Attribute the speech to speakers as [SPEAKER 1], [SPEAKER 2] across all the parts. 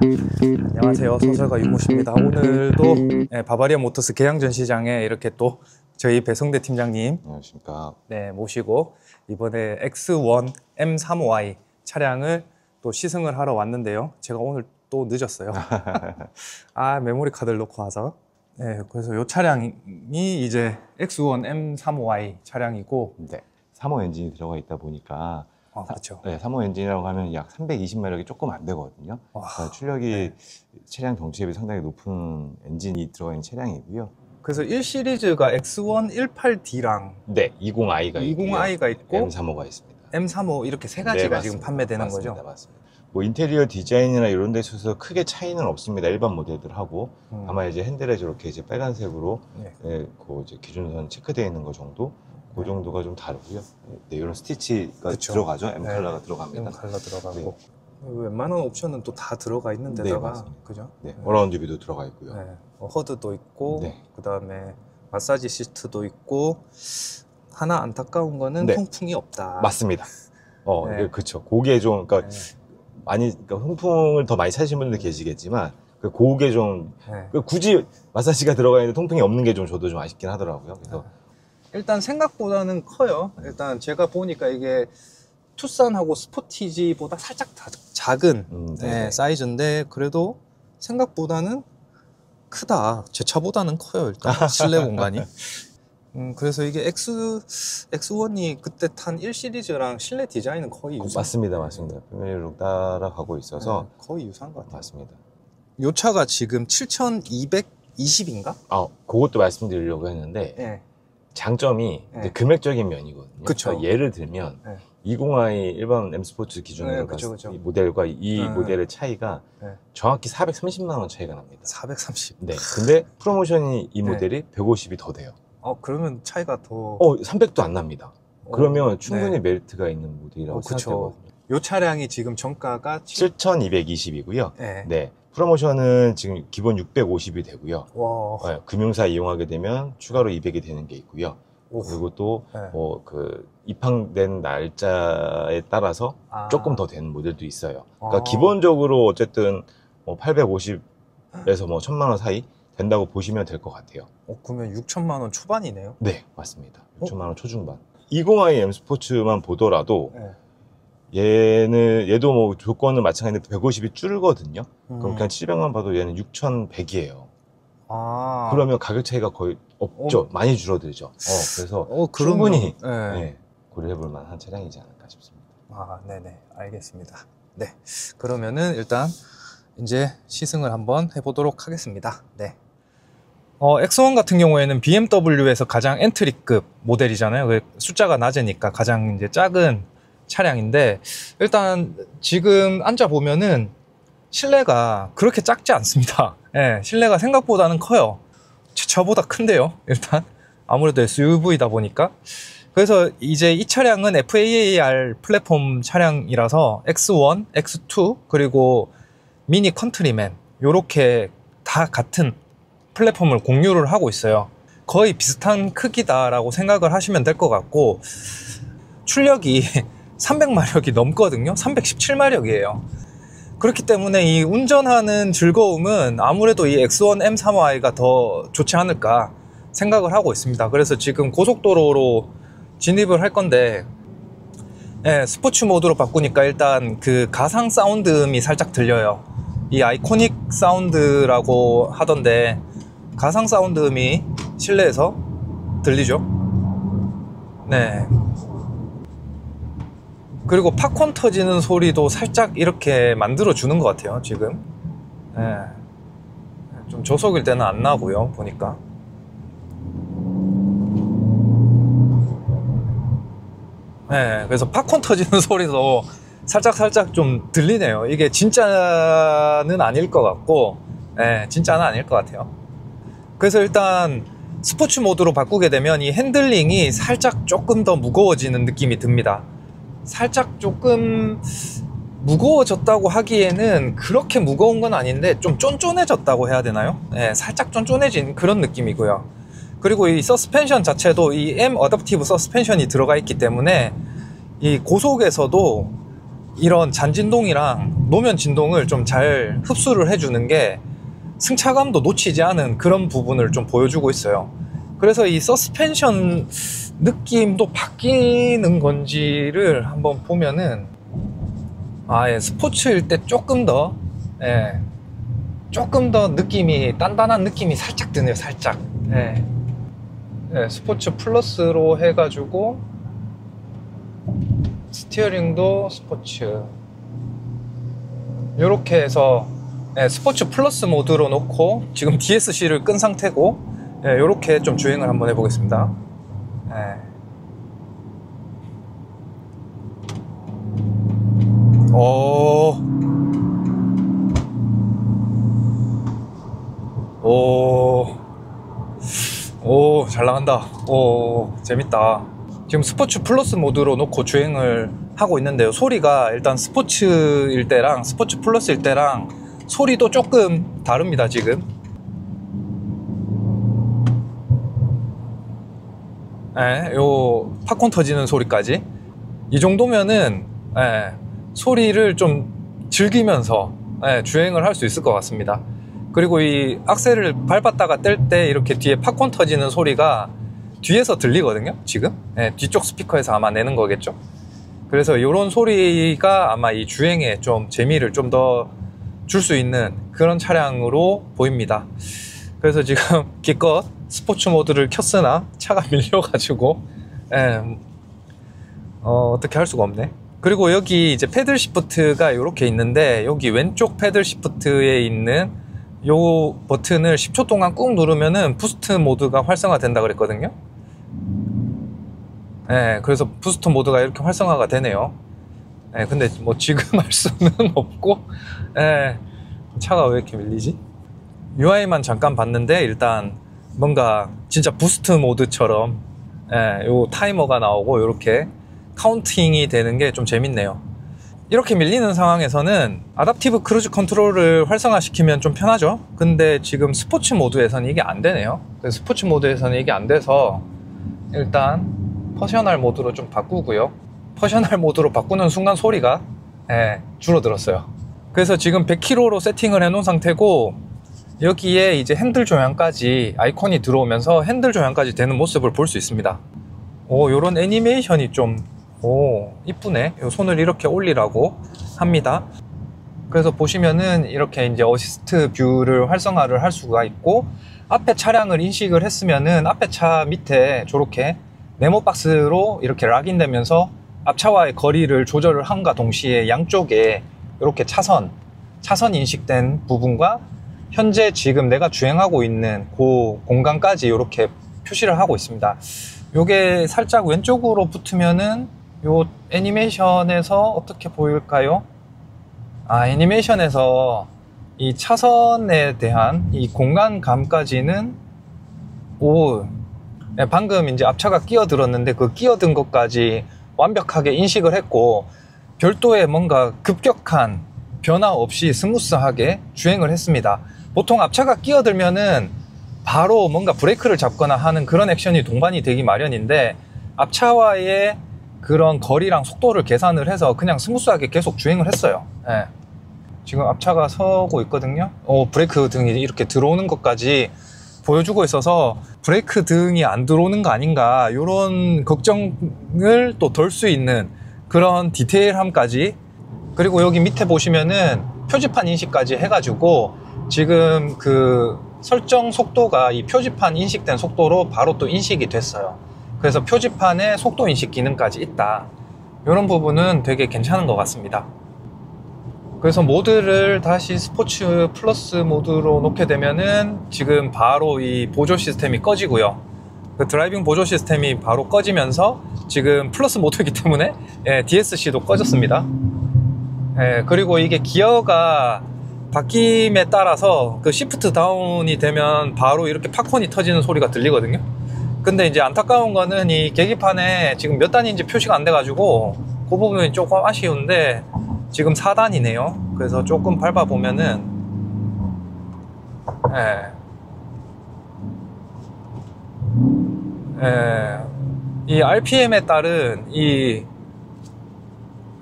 [SPEAKER 1] 안녕하세요, 소설가 윤모씨입니다. 오늘도 바바리아 모터스 계양전 시장에 이렇게 또 저희 배성대 팀장님
[SPEAKER 2] 안녕하십니까.
[SPEAKER 1] 네, 모시고 이번에 X1 M35i 차량을 또 시승을 하러 왔는데요. 제가 오늘 또 늦었어요. 메모리 카드를 놓고 와서. 네, 그래서 이 차량이 이제 X1 M35i 차량이고,
[SPEAKER 2] 네, 3호 엔진이 들어가 있다 보니까
[SPEAKER 1] 그렇죠.
[SPEAKER 2] 네, 3호 엔진이라고 하면 약 320마력이 조금 안 되거든요. 그러니까 출력이 차량 경치에 비해 상당히 높은 엔진이 들어가 있는 차량이고요.
[SPEAKER 1] 그래서 1 시리즈가 X1 18D랑
[SPEAKER 2] 네, 20i가
[SPEAKER 1] 20i가 있고
[SPEAKER 2] M35가 있습니다.
[SPEAKER 1] M35 이렇게 세 가지가
[SPEAKER 2] 네,
[SPEAKER 1] 지금 판매되는
[SPEAKER 2] 맞습니다.
[SPEAKER 1] 거죠?
[SPEAKER 2] 맞습니다. 뭐 인테리어 디자인이나 이런 데 있어서 크게 차이는 없습니다. 일반 모델들하고 아마 이제 핸들에 저렇게 이제 빨간색으로 그 이제 기준선 체크되어 있는 거 정도, 그 정도가 좀 다르고요. 네, 이런 스티치가
[SPEAKER 1] 그쵸.
[SPEAKER 2] 들어가죠. M 컬러가 들어갑니다.
[SPEAKER 1] M 컬러 들어가고 웬만한 옵션은 또 다 들어가 있는 데다가 그죠?
[SPEAKER 2] 네, 어라운드 뷰도 들어가 있고요.
[SPEAKER 1] 허드도 있고 그 다음에 마사지 시트도 있고, 하나 안타까운 거는 통풍이 없다.
[SPEAKER 2] 맞습니다. 그렇죠. 그게 좀 그러니까 통풍을 더 많이 찾으신 분들 계시겠지만 그게 좀 굳이 마사지가 들어가 있는데 통풍이 없는 게 좀 저도 좀 아쉽긴 하더라고요. 그래서
[SPEAKER 1] 일단 생각보다는 커요. 일단 제가 보니까 이게 투싼하고 스포티지보다 살짝 작은 사이즈인데 그래도 생각보다는 크다. 제 차보다는 커요. 일단 실내 공간이. 그래서 이게 X1이 그때 탄 1 시리즈랑 실내 디자인은 거의 유사.
[SPEAKER 2] 맞습니다. 패밀리룩 따라가고 있어서
[SPEAKER 1] 거의 유사한 것 같아요.
[SPEAKER 2] 맞습니다.
[SPEAKER 1] 이 차가 지금 7,220인가?
[SPEAKER 2] 그것도 말씀드리려고 했는데 장점이 이제 금액적인 면이거든요. 그러니까 예를 들면 20i 일반 M 스포츠 기준으로 봤을 때 이 모델과 이 모델의 차이가 정확히 430만 원 차이가 납니다.
[SPEAKER 1] 430.
[SPEAKER 2] 네. 근데 프로모션이 이 모델이 150이 더 돼요.
[SPEAKER 1] 그러면 차이가 더
[SPEAKER 2] 300도 안 납니다. 그러면 충분히 메리트가 있는 모델이라고 생각되거든요.
[SPEAKER 1] 이 차량이 지금 정가가
[SPEAKER 2] 7,220이고요. 네. 프로모션은 지금 기본 650이 되고요. 금융사 이용하게 되면 추가로 200이 되는 게 있고요. 그리고 또 그 입항된 날짜에 따라서 조금 더 되는 모델도 있어요. 그러니까 기본적으로 어쨌든 850에서 1,000만 원 사이 된다고 보시면 될 것 같아요.
[SPEAKER 1] 그러면 6천만 원 초반이네요? 네,
[SPEAKER 2] 맞습니다. 6천만 원 초중반. 20i M 스포츠만 보더라도 얘도 뭐 조건은 마찬가지인데 150이 줄거든요. 그럼 그냥 700만 봐도 얘는 6,100이에요. 그러면 가격 차이가 거의 없죠. 많이 줄어들죠. 그래서 충분히 고려해볼 만한 차량이지 않을까 싶습니다.
[SPEAKER 1] 네네, 알겠습니다. 네, 그러면은 일단 이제 시승을 한번 해보도록 하겠습니다. X1 같은 경우에는 BMW에서 가장 엔트리급 모델이잖아요. 숫자가 낮으니까 가장 이제 작은 차량인데, 일단 지금 앉아보면은 실내가 그렇게 작지 않습니다. 실내가 생각보다는 커요. 제 차보다 큰데요, 일단. 아무래도 SUV다 보니까. 그래서 이제 이 차량은 FAAR 플랫폼 차량이라서 X1, X2, 그리고 미니 컨트리맨, 요렇게 다 같은 플랫폼을 공유를 하고 있어요. 거의 비슷한 크기다라고 생각을 하시면 될 것 같고, 출력이 300마력이 넘거든요. 317마력이에요. 그렇기 때문에 이 운전하는 즐거움은 아무래도 이 X1 M35i가 더 좋지 않을까 생각을 하고 있습니다. 그래서 지금 고속도로로 진입을 할 건데, 스포츠 모드로 바꾸니까 일단 그 가상 사운드음이 살짝 들려요. 이 아이코닉 사운드라고 하던데 가상 사운드음이 실내에서 들리죠. 그리고 팝콘 터지는 소리도 살짝 이렇게 만들어 주는 것 같아요, 지금. 좀 저속일 때는 안 나고요, 보니까. 그래서 팝콘 터지는 소리도 살짝 좀 들리네요. 이게 진짜는 아닐 것 같고, 진짜는 아닐 것 같아요. 그래서 일단 스포츠 모드로 바꾸게 되면 이 핸들링이 살짝 조금 더 무거워지는 느낌이 듭니다. 살짝 조금 무거워졌다고 하기에는 그렇게 무거운 건 아닌데 좀 쫀쫀해졌다고 해야 되나요? 살짝 쫀쫀해진 그런 느낌이고요. 그리고 이 서스펜션 자체도 이 M 어댑티브 서스펜션이 들어가 있기 때문에 이 고속에서도 이런 잔진동이랑 노면 진동을 좀 잘 흡수를 해주는 게 승차감도 놓치지 않은 그런 부분을 좀 보여주고 있어요. 그래서 이 서스펜션 느낌도 바뀌는 건지를 한번 보면은 예, 스포츠일 때 조금 더 느낌이 단단한 느낌이 살짝 드네요. 살짝. 스포츠 플러스로 해가지고 스티어링도 스포츠 이렇게 해서 스포츠 플러스 모드로 놓고 지금 DSC를 끈 상태고 이렇게 좀 주행을 한번 해보겠습니다. 잘 나간다. 재밌다. 지금 스포츠 플러스 모드로 놓고 주행을 하고 있는데요. 소리가 일단 스포츠일 때랑 스포츠 플러스일 때랑 소리도 조금 다릅니다. 지금 요 팝콘 터지는 소리까지 이 정도면은 소리를 좀 즐기면서 주행을 할 수 있을 것 같습니다. 그리고 이 악셀을 밟았다가 뗄 때 이렇게 뒤에 팝콘 터지는 소리가 뒤에서 들리거든요. 지금 뒤쪽 스피커에서 아마 내는 거겠죠. 그래서 이런 소리가 아마 이 주행에 좀 재미를 좀 더 줄 수 있는 그런 차량으로 보입니다. 그래서 지금 기껏 스포츠 모드를 켰으나 차가 밀려가지고 어떻게 할 수가 없네. 그리고 여기 이제 패들 시프트가 이렇게 있는데 여기 왼쪽 패들 시프트에 있는 요 버튼을 10초 동안 꾹 누르면은 부스트 모드가 활성화된다 그랬거든요. 그래서 부스트 모드가 이렇게 활성화가 되네요. 근데 뭐 지금 할 수는 없고 차가 왜 이렇게 밀리지? UI만 잠깐 봤는데 일단 뭔가 진짜 부스트 모드처럼 요 타이머가 나오고 이렇게 카운팅이 되는 게 좀 재밌네요. 이렇게 밀리는 상황에서는 아답티브 크루즈 컨트롤을 활성화시키면 좀 편하죠. 근데 지금 스포츠 모드에서는 이게 안 되네요. 그래서 스포츠 모드에서는 이게 안 돼서 일단 퍼셔널 모드로 좀 바꾸고요. 퍼셔널 모드로 바꾸는 순간 소리가 줄어들었어요. 그래서 지금 100km로 세팅을 해 놓은 상태고 여기에 이제 핸들 조향까지 아이콘이 들어오면서 핸들 조향까지 되는 모습을 볼 수 있습니다. 요런 애니메이션이 좀 이쁘네. 요 손을 이렇게 올리라고 합니다. 그래서 보시면은 이렇게 이제 어시스트 뷰를 활성화를 할 수가 있고 앞에 차량을 인식을 했으면은 앞에 차 밑에 저렇게 네모 박스로 이렇게 락인되면서 앞차와의 거리를 조절을 함과 동시에 양쪽에 이렇게 차선 인식된 부분과 현재 지금 내가 주행하고 있는 그 공간까지 이렇게 표시를 하고 있습니다. 요게 살짝 왼쪽으로 붙으면은 요 애니메이션에서 어떻게 보일까요? 애니메이션에서 이 차선에 대한 이 공간감까지는 방금 이제 앞차가 끼어들었는데 그 끼어든 것까지 완벽하게 인식을 했고 별도의 뭔가 급격한 변화 없이 스무스하게 주행을 했습니다. 보통 앞차가 끼어들면은 바로 뭔가 브레이크를 잡거나 하는 그런 액션이 동반이 되기 마련인데 앞차와의 그런 거리랑 속도를 계산을 해서 그냥 스무스하게 계속 주행을 했어요. 지금 앞차가 서고 있거든요. 브레이크 등이 이렇게 들어오는 것까지 보여주고 있어서 브레이크 등이 안 들어오는 거 아닌가 이런 걱정을 또 덜 수 있는 그런 디테일함까지. 그리고 여기 밑에 보시면은 표지판 인식까지 해가지고 지금 그 설정 속도가 이 표지판 인식된 속도로 바로 또 인식이 됐어요. 그래서 표지판에 속도 인식 기능까지 있다. 이런 부분은 되게 괜찮은 것 같습니다. 그래서 모드를 다시 스포츠 플러스 모드로 놓게 되면은 지금 바로 이 보조 시스템이 꺼지고요. 그 드라이빙 보조 시스템이 바로 꺼지면서 지금 플러스 모드이기 때문에 DSC도 꺼졌습니다. 그리고 이게 기어가 바뀜에 따라서 그 시프트 다운이 되면 바로 이렇게 팝콘이 터지는 소리가 들리거든요. 근데 이제 안타까운 거는 이 계기판에 지금 몇 단인지 표시가 안 돼가지고 그 부분이 조금 아쉬운데 지금 4단이네요. 그래서 조금 밟아보면은 이 RPM에 따른 이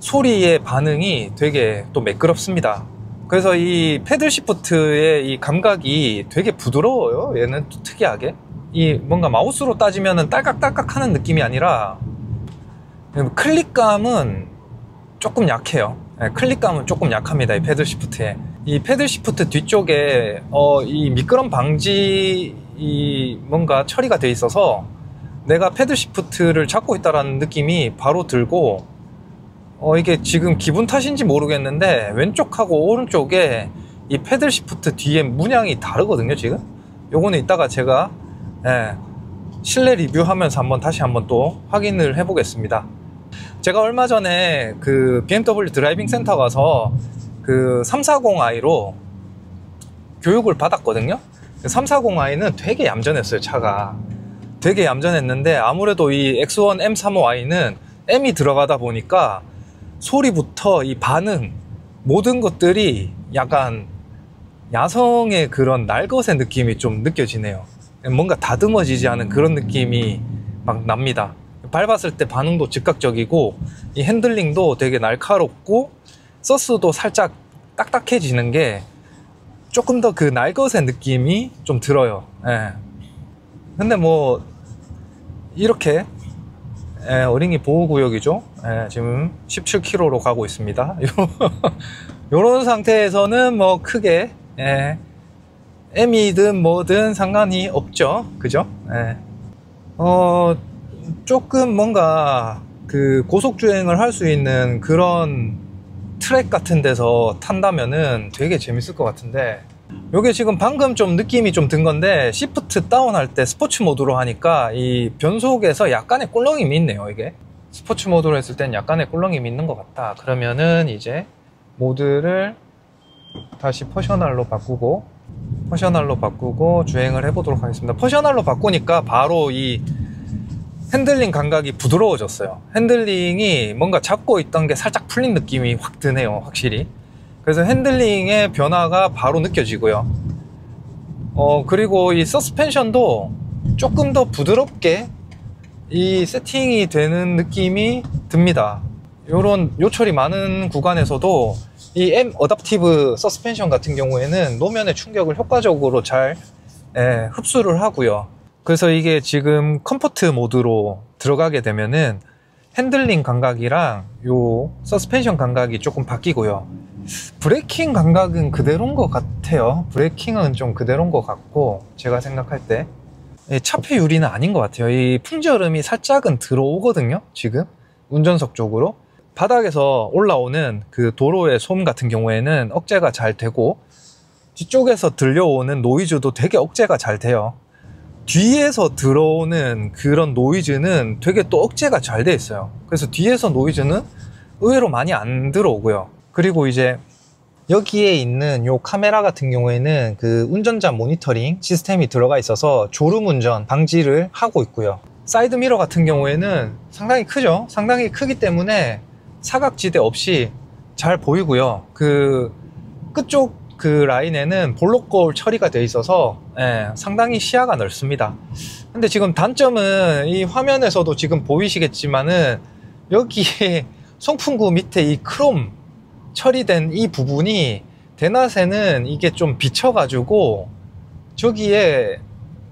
[SPEAKER 1] 소리의 반응이 되게 또 매끄럽습니다. 그래서 이 패들 시프트의 이 감각이 되게 부드러워요. 얘는 또 특이하게 이 뭔가 마우스로 따지면은 딸깍딸깍 하는 느낌이 아니라 클릭감은 조금 약해요. 클릭감은 조금 약합니다. 이 패들 시프트에. 이 패들 시프트 뒤쪽에 이 미끄럼 방지 이 뭔가 처리가 돼 있어서 내가 패들 시프트를 잡고 있다라는 느낌이 바로 들고, 이게 지금 기분 탓인지 모르겠는데 왼쪽하고 오른쪽에 이 패들 시프트 뒤에 문양이 다르거든요. 지금 요거는 이따가 제가 실내 리뷰하면서 다시 한번 또 확인을 해 보겠습니다. 제가 얼마 전에 그 BMW 드라이빙 센터 가서 그 340i로 교육을 받았거든요. 340i는 되게 얌전했어요. 차가 되게 얌전했는데 아무래도 이 X1 M35i는 M이 들어가다 보니까 소리부터 이 반응 모든 것들이 약간 야성의 그런 날것의 느낌이 좀 느껴지네요. 뭔가 다듬어지지 않은 그런 느낌이 막 납니다. 밟았을 때 반응도 즉각적이고 이 핸들링도 되게 날카롭고 서스도 살짝 딱딱해지는 게 조금 더 그 날것의 느낌이 좀 들어요. 근데 뭐 이렇게 어린이 보호구역이죠. 지금 17km로 가고 있습니다. 요런 상태에서는 뭐 크게 M이든 뭐든 상관이 없죠. 그죠? 조금 뭔가 그 고속주행을 할 수 있는 그런 트랙 같은 데서 탄다면은 되게 재밌을 것 같은데, 요게 지금 방금 좀 느낌이 좀 든 건데 시프트 다운 할 때 스포츠 모드로 하니까 이 변속에서 약간의 꿀렁임이 있네요. 이게 스포츠 모드로 했을 땐 약간의 꿀렁임이 있는 것 같다. 그러면은 이제 모드를 다시 퍼셔널로 바꾸고 주행을 해보도록 하겠습니다. 퍼셔널로 바꾸니까 바로 이 핸들링 감각이 부드러워졌어요. 핸들링이 뭔가 잡고 있던 게 살짝 풀린 느낌이 확 드네요. 확실히. 그래서 핸들링의 변화가 바로 느껴지고요. 그리고 이 서스펜션도 조금 더 부드럽게 이 세팅이 되는 느낌이 듭니다. 요철이 많은 구간에서도 이 M 어댑티브 서스펜션 같은 경우에는 노면의 충격을 효과적으로 잘 흡수를 하고요. 그래서 이게 지금 컴포트 모드로 들어가게 되면은 핸들링 감각이랑 요 서스펜션 감각이 조금 바뀌고요. 브레이킹 감각은 그대로인 것 같아요. 브레이킹은 좀 그대로인 것 같고, 제가 생각할 때 차폐 유리는 아닌 것 같아요. 이 풍절음이 살짝은 들어오거든요. 지금 운전석 쪽으로 바닥에서 올라오는 그 도로의 소음 같은 경우에는 억제가 잘 되고, 뒤쪽에서 들려오는 노이즈도 되게 억제가 잘 돼요. 뒤에서 들어오는 그런 노이즈는 되게 또 억제가 잘 돼 있어요. 그래서 뒤에서 노이즈는 의외로 많이 안 들어오고요. 그리고 이제 여기에 있는 요 카메라 같은 경우에는 그 운전자 모니터링 시스템이 들어가 있어서 졸음 운전 방지를 하고 있고요. 사이드 미러 같은 경우에는 상당히 크죠. 상당히 크기 때문에 사각지대 없이 잘 보이고요. 그 끝쪽 그 라인에는 볼록 거울 처리가 되어 있어서 상당히 시야가 넓습니다. 근데 지금 단점은 이 화면에서도 지금 보이시겠지만은 여기에 송풍구 밑에 이 크롬 처리된 이 부분이 대낮에는 이게 좀 비쳐가지고 저기에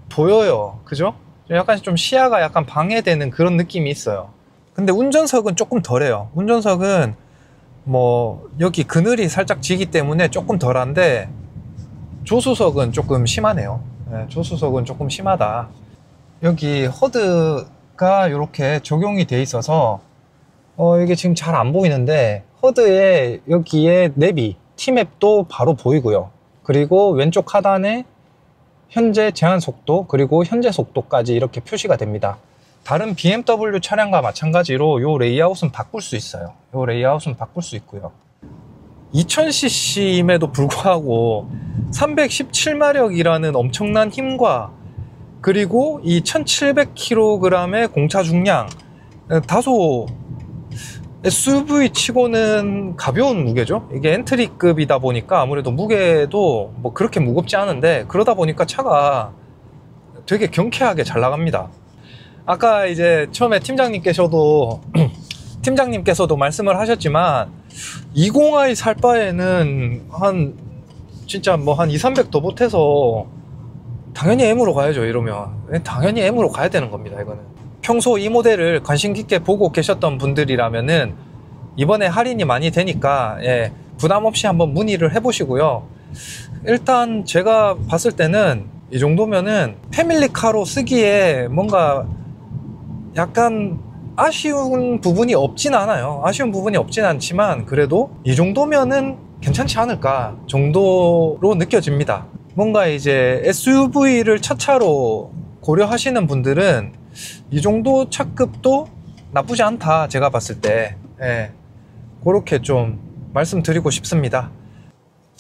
[SPEAKER 1] 보여요. 그죠? 약간 좀 시야가 약간 방해되는 그런 느낌이 있어요. 근데 운전석은 조금 덜해요. 운전석은 뭐 여기 그늘이 살짝 지기 때문에 조금 덜한데 조수석은 조금 심하네요. 조수석은 조금 심하다. 여기 허드가 이렇게 적용이 돼 있어서 이게 지금 잘 안 보이는데 허드에 여기에 내비 T맵도 바로 보이고요. 그리고 왼쪽 하단에 현재 제한 속도 그리고 현재 속도까지 이렇게 표시가 됩니다. 다른 BMW 차량과 마찬가지로 요 레이아웃은 바꿀 수 있어요. 요 레이아웃은 바꿀 수 있고요. 2000cc임에도 불구하고 317마력이라는 엄청난 힘과 그리고 이 1700kg의 공차 중량, 다소 SUV 치고는 가벼운 무게죠. 이게 엔트리급이다 보니까 아무래도 무게도 뭐 그렇게 무겁지 않은데, 그러다 보니까 차가 되게 경쾌하게 잘 나갑니다. 아까 이제 처음에 팀장님께서도 팀장님께서도 말씀을 하셨지만 20i 살 바에는 한 진짜 뭐 한 200~300 더 보태서 당연히 M으로 가야죠. 이러면 당연히 M으로 가야 되는 겁니다. 이거는 평소 이 모델을 관심 깊게 보고 계셨던 분들이라면은 이번에 할인이 많이 되니까 예, 부담 없이 한번 문의를 해보시고요. 일단 제가 봤을 때는 이 정도면은 패밀리카로 쓰기에 뭔가 약간 아쉬운 부분이 없진 않아요. 아쉬운 부분이 없진 않지만 그래도 이 정도면은 괜찮지 않을까 정도로 느껴집니다. 뭔가 이제 SUV를 첫 차로 고려하시는 분들은 이 정도 차급도 나쁘지 않다. 제가 봤을 때 예, 그렇게 좀 말씀드리고 싶습니다.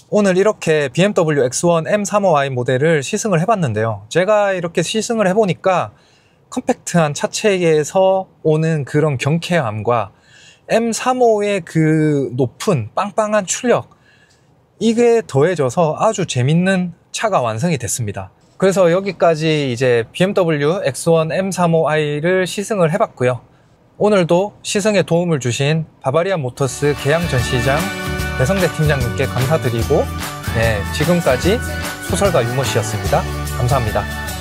[SPEAKER 1] 오늘 이렇게 BMW X1 M35i 모델을 시승을 해봤는데요. 제가 이렇게 시승을 해보니까 컴팩트한 차체에서 오는 그런 경쾌함과 M35의 그 높은 빵빵한 출력, 이게 더해져서 아주 재밌는 차가 완성이 됐습니다. 그래서 여기까지 이제 BMW X1 M35i를 시승을 해봤고요. 오늘도 시승에 도움을 주신 바바리안 모터스 계양 전시장 배성대 팀장님께 감사드리고, 네, 지금까지 소설가 유모 씨였습니다. 감사합니다.